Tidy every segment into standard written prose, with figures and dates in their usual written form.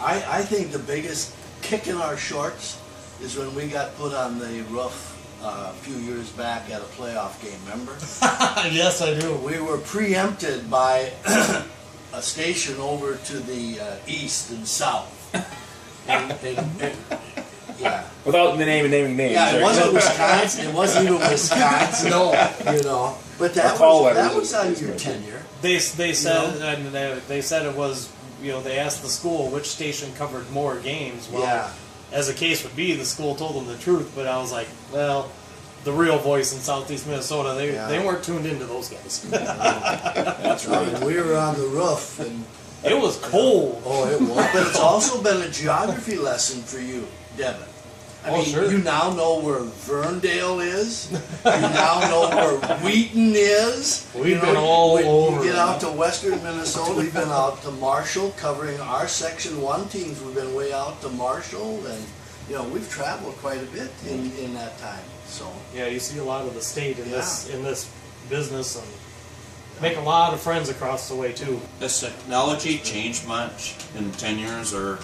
I think the biggest kick in our shorts is when we got put on the roof a few years back at a playoff game, remember? Yes, I do. We were preempted by a station over to the east and south. And yeah. Without naming names. Yeah, it right? wasn't Wisconsin. It wasn't even Wisconsin. No. You know, but that was on your tenure. They said and they said it was, you know, they asked the school which station covered more games. Well, Yeah. as the case would be, the school told them the truth, but I was like, well, the real voice in Southeast Minnesota, they weren't tuned into those guys. That's right. And we were on the roof, and It was cold. oh, it was. But it's also been a geography lesson for you, Devin. I mean, sure. you now know where Verndale is. You now know where Wheaton is. We've been all over. You get out to western Minnesota. We've been out to Marshall, covering our Section 1 teams. We've been way out to Marshall, and you know we've traveled quite a bit in that time. So Yeah, you see a lot of the state in this business, and make a lot of friends across the way too. Has technology changed much in 10 years, or?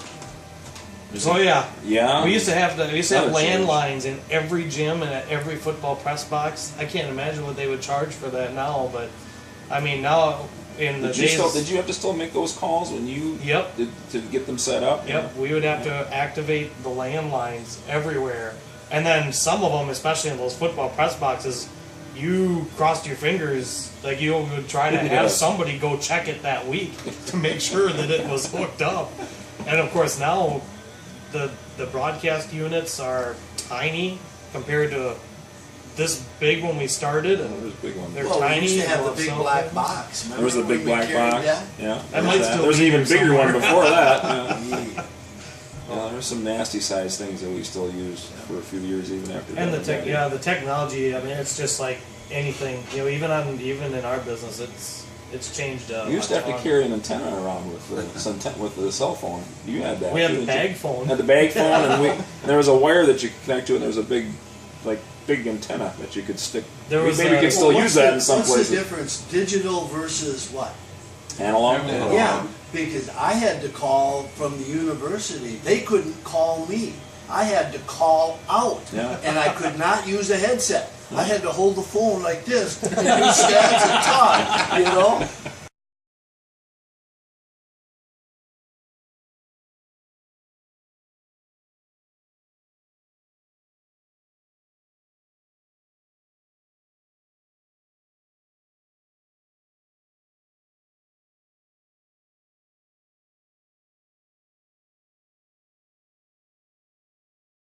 Oh yeah, Yeah. we used to have Another change. landlines in every gym and at every football press box. I can't imagine what they would charge for that now, but I mean now in the days. Did you have to still make those calls when you Yep. did to get them set up? Yep, we would have to activate the landlines everywhere. And then some of them, especially in those football press boxes, you crossed your fingers, like you would try to have somebody go check it that week to make sure that it was hooked up. And of course now the broadcast units are tiny compared to this big when we started, and There's a big one. they're well, tiny. we used to have the and big so- black box. Remember There was a when big we black carried box. that? Yeah. That might still There's an be even here bigger one somewhere. before that. Yeah. Yeah. There's some nasty size things that we still use for a few years even after. And that. the technology. I mean, it's just like anything. You know, even in our business, it's changed. You used to have to carry an antenna around with the cell phone. You had that. We had too, the didn't bag you? phone. Had the bag phone, and there was a wire that you could connect to, and there was a big antenna that you could stick. There was, maybe you could still Well, use that in some what's places. the difference? Digital versus what? Analog. Yeah, because I had to call from the university. They couldn't call me. I had to call out, Yeah. and I could not use a headset. I had to hold the phone like this and do stats and talk, you know.